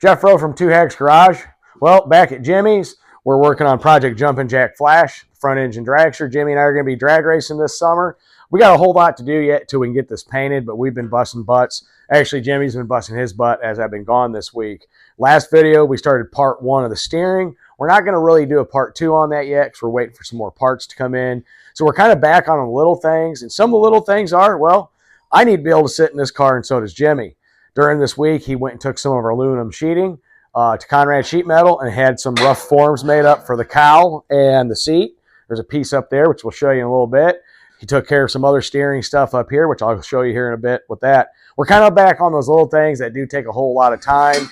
Jeff Rowe from Two Hacks Garage. Well, back at Jimmy's, we're working on Project Jumpin' Jack Flash, front engine dragster. Jimmy and I are going to be drag racing this summer. We got a whole lot to do yet till we can get this painted, but we've been busting butts. Actually, Jimmy's been busting his butt as I've been gone this week. Last video, we started part 1 of the steering. We're not going to really do a part 2 on that yet because we're waiting for some more parts to come in. So we're kind of back on the little things, and some of the little things are, well, I need to be able to sit in this car, and so does Jimmy. During this week, he went and took some of our aluminum sheeting to Conrad Sheet Metal and had some rough forms made up for the cowl and the seat. There's a piece up there, which we'll show you in a little bit. He took care of some other steering stuff up here, which I'll show you here in a bit with that. We're kind of back on those little things that do take a whole lot of time.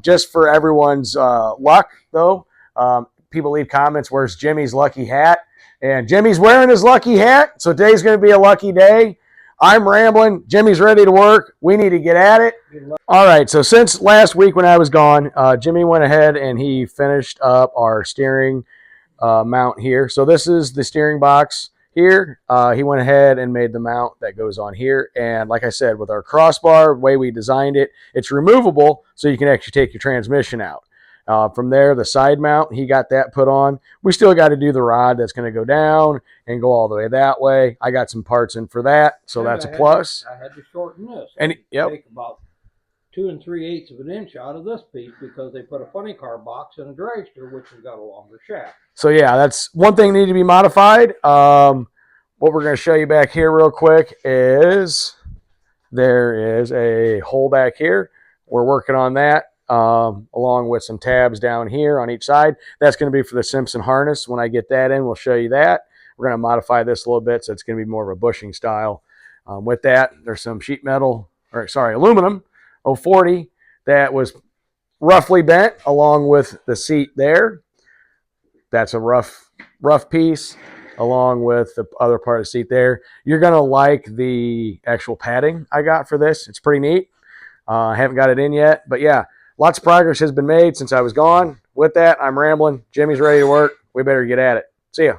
Just for everyone's luck, though, people leave comments, where's Jimmy's lucky hat? And Jimmy's wearing his lucky hat, so today's going to be a lucky day. I'm rambling. Jimmy's ready to work. We need to get at it. All right, so since last week when I was gone, Jimmy went ahead and he finished up our steering mount here. So this is the steering box here. He went ahead and made the mount that goes on here. And like I said, with our crossbar, the way we designed it, it's removable so you can actually take your transmission out. From there, the side mount, he got that put on. We still got to do the rod that's going to go down and go all the way that way. I got some parts in for that, so that's a plus. I had to shorten this. And yep. Take about 2 3/8 of an inch out of this piece because they put a funny car box in a dragster, which has got a longer shaft. So yeah, that's one thing that needs to be modified. What we're going to show you back here real quick is there is a hole back here. We're working on that. Along with some tabs down here on each side. That's going to be for the Simpson harness. When I get that in, we'll show you that. We're going to modify this a little bit, so it's going to be more of a bushing style. With that, there's some sheet metal, or sorry, aluminum 040 that was roughly bent along with the seat there. That's a rough piece along with the other part of the seat there. You're going to like the actual padding I got for this. It's pretty neat. I haven't got it in yet, but yeah. Lots of progress has been made since I was gone. With that, I'm rambling. Jimmy's ready to work. We better get at it. See ya.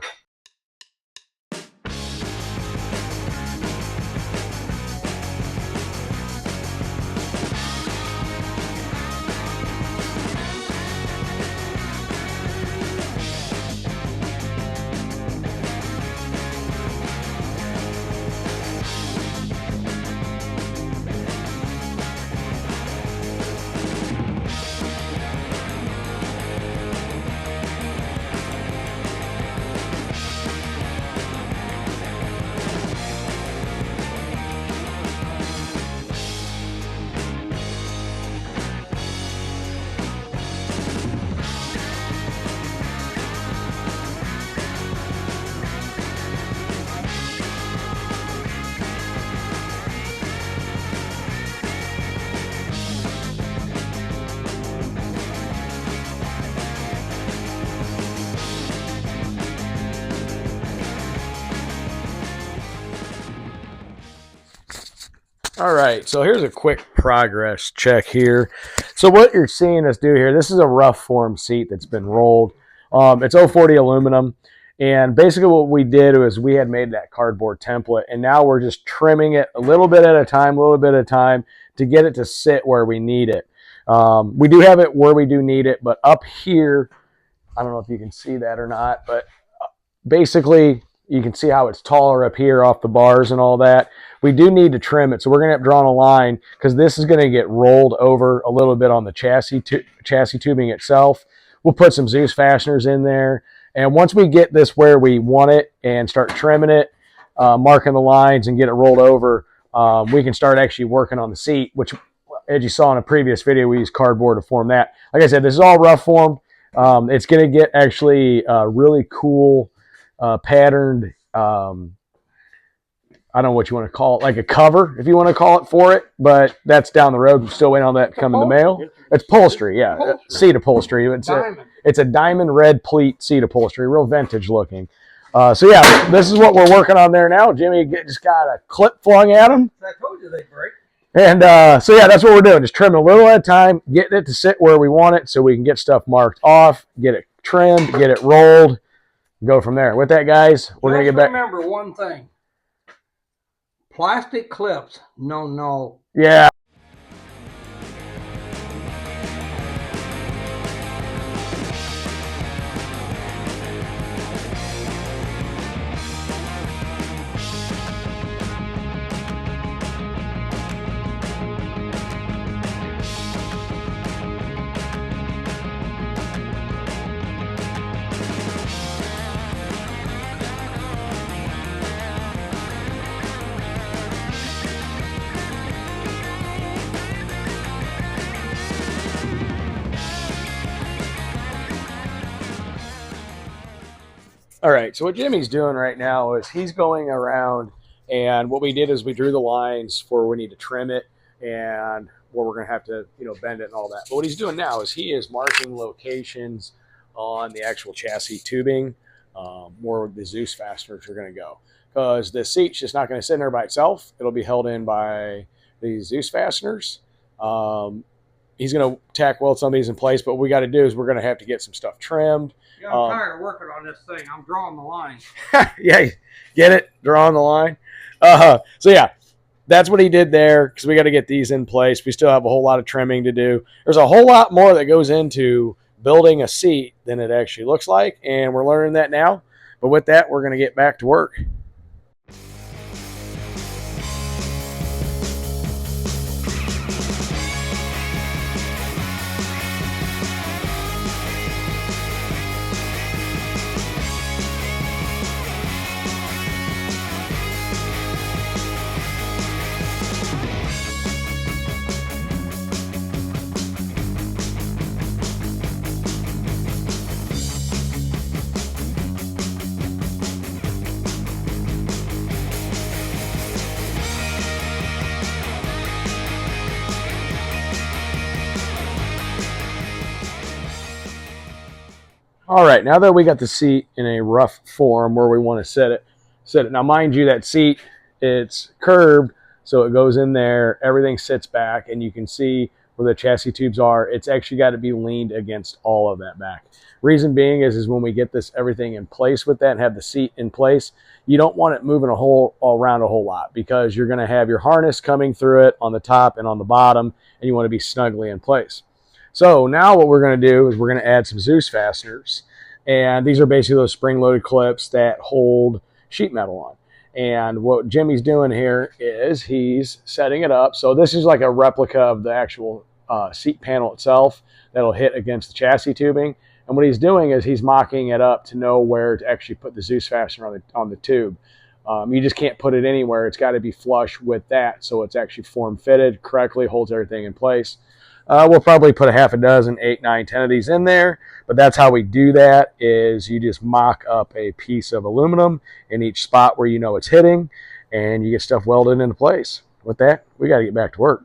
All right, so here's a quick progress check here. So what you're seeing us do here, this is a rough form seat that's been rolled. It's 040 aluminum, and basically what we did was we had made that cardboard template, and now we're just trimming it a little bit at a time, to get it to sit where we need it. We do have it where we do need it, but up here, I don't know if you can see that or not, but basically you can see how it's taller up here off the bars and all that. We do need to trim it, so we're going to have drawn a line because this is going to get rolled over a little bit on the chassis tubing itself. We'll put some Zeus fasteners in there, and once we get this where we want it and start trimming it, marking the lines and get it rolled over, we can start actually working on the seat, which, as you saw in a previous video, we used cardboard to form that. Like I said, this is all rough formed. It's going to get actually really cool patterned, I don't know what you want to call it, like a cover, if you want to call it for it, but that's down the road. I'm still waiting on that to come in the mail. It's upholstery, yeah, seat upholstery. It's a diamond red pleat seat upholstery, real vintage looking. So yeah, this is what we're working on there now. Jimmy just got a clip flung at him. I told you they break. And so yeah, that's what we're doing. Just trimming a little at a time, getting it to sit where we want it so we can get stuff marked off, get it trimmed, get it rolled, go from there. With that, guys, we're going to get back. Remember one thing. Plastic clips, no. Yeah. All right, so what Jimmy's doing right now is he's going around, and what we did is we drew the lines for where we need to trim it and where we're going to have to, bend it and all that. But what he's doing now is he is marking locations on the actual chassis tubing, where the Zeus fasteners are going to go. Because the seat's just not going to sit in there by itself. It'll be held in by the Zeus fasteners. He's going to tack weld some of these in place, but what we got to do is we're going to have to get some stuff trimmed. Yeah, I'm tired of working on this thing. I'm drawing the line. Yeah, get it? Drawing the line. So yeah, that's what he did there, because we got to get these in place. We still have a whole lot of trimming to do. There's a whole lot more that goes into building a seat than it actually looks like, and we're learning that now. But with that, we're going to get back to work. All right, now that we got the seat in a rough form where we want to set it. Now, mind you, that seat, it's curved, so it goes in there, everything sits back, and you can see where the chassis tubes are. It's actually got to be leaned against all of that back. Reason being is when we get everything in place with that and have the seat in place, you don't want it moving around a whole lot, because you're going to have your harness coming through it on the top and on the bottom, and you want to be snugly in place. So now what we're going to do is we're going to add some Zeus fasteners. And these are basically those spring-loaded clips that hold sheet metal on. And what Jimmy's doing here is he's setting it up. So this is like a replica of the actual seat panel itself that'll hit against the chassis tubing. And what he's doing is he's mocking it up to know where to actually put the Zeus fastener on the tube. You just can't put it anywhere. It's got to be flush with that, so it's actually form-fitted correctly, holds everything in place. We'll probably put a half a dozen, 8, 9, 10 of these in there, but that's how we do that, is you just mock up a piece of aluminum in each spot where you know it's hitting, and you get stuff welded into place. With that, we got to get back to work.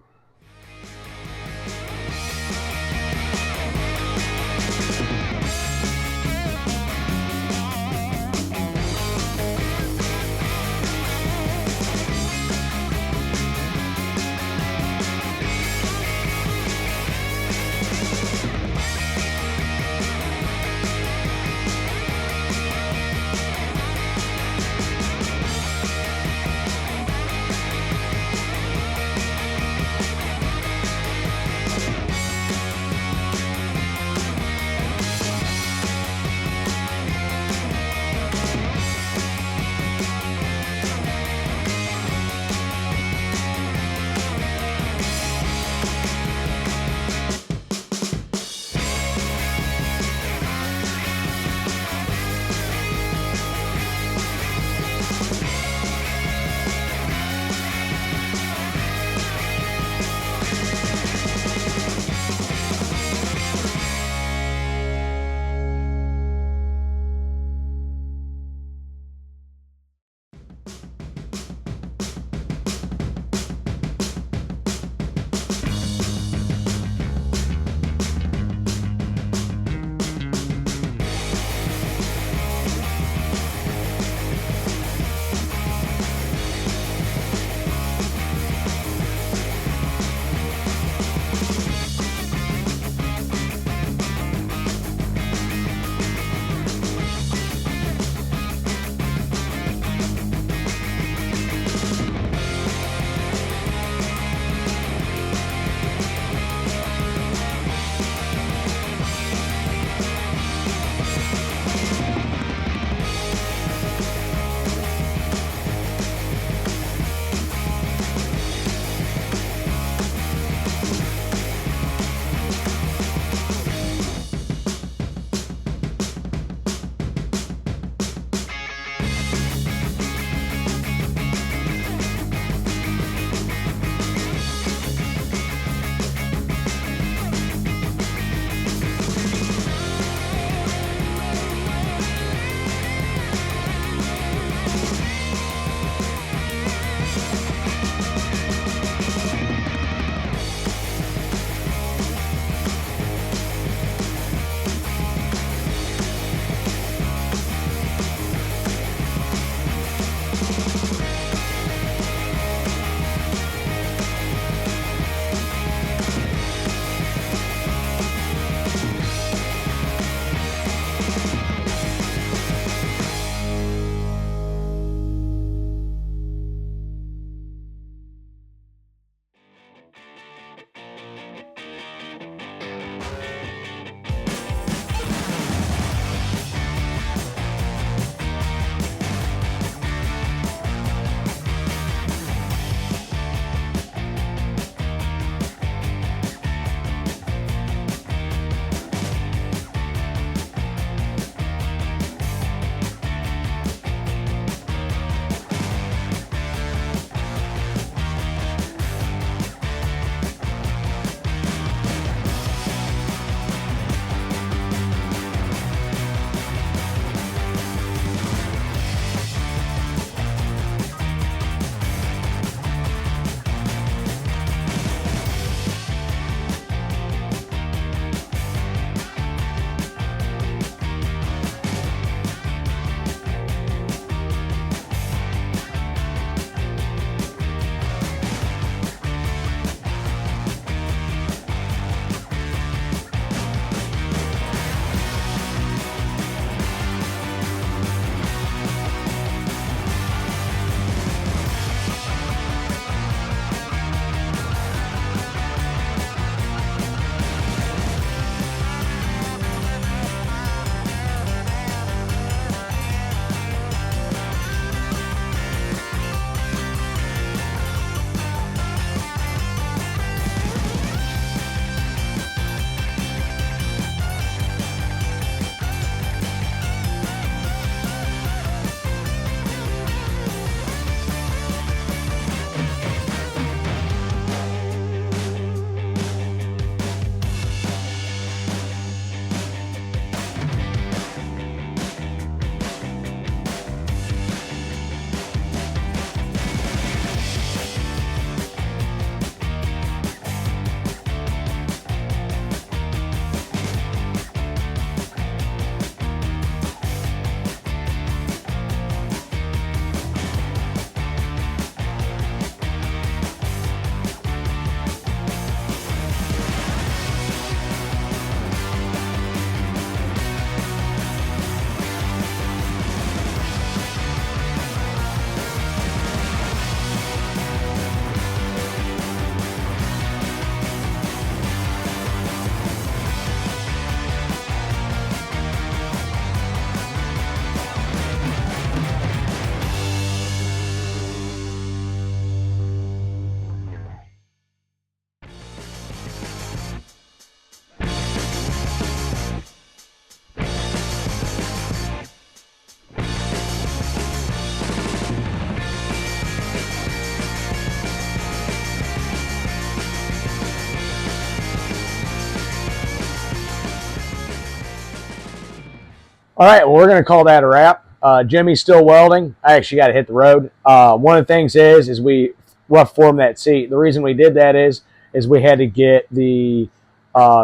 All right, well, we're going to call that a wrap. Jimmy's still welding. I actually got to hit the road. One of the things is we rough form that seat. The reason we did that is we had to get the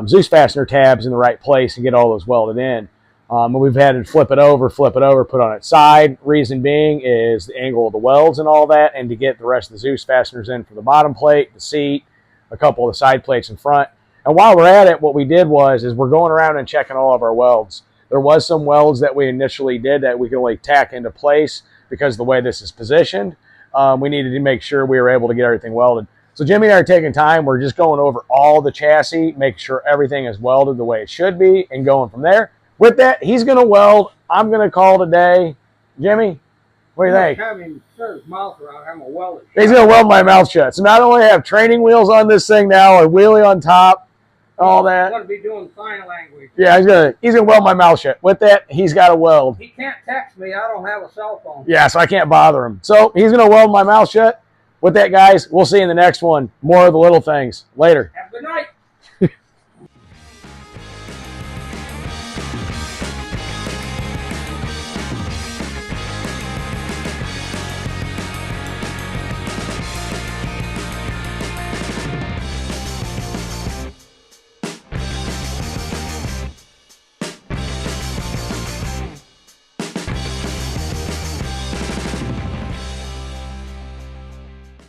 Zeus fastener tabs in the right place and get all those welded in. And we've had to flip it over, put on its side. Reason being is the angle of the welds and all that, and to get the rest of the Zeus fasteners in for the bottom plate, the seat, a couple of the side plates in front. And while we're at it, what we did is we're going around and checking all of our welds. There was some welds that we initially did that we could only tack into place because of the way this is positioned. We needed to make sure we were able to get everything welded. So Jimmy and I are taking time. We're just going over all the chassis, make sure everything is welded the way it should be, and going from there. With that, he's going to weld. I'm going to call today. Jimmy, what do you think? Have him turn his mouth around. I'm a welder. He's going to weld my mouth shut. So not only have training wheels on this thing now, a wheelie on top, all that. I'm going to be doing sign language. Yeah, he's gonna weld my mouth shut. With that, he's got to weld. He can't text me. I don't have a cell phone. Yeah, so I can't bother him. So he's gonna weld my mouth shut. With that, guys, we'll see you in the next one. More of the little things. Later. Have a good night.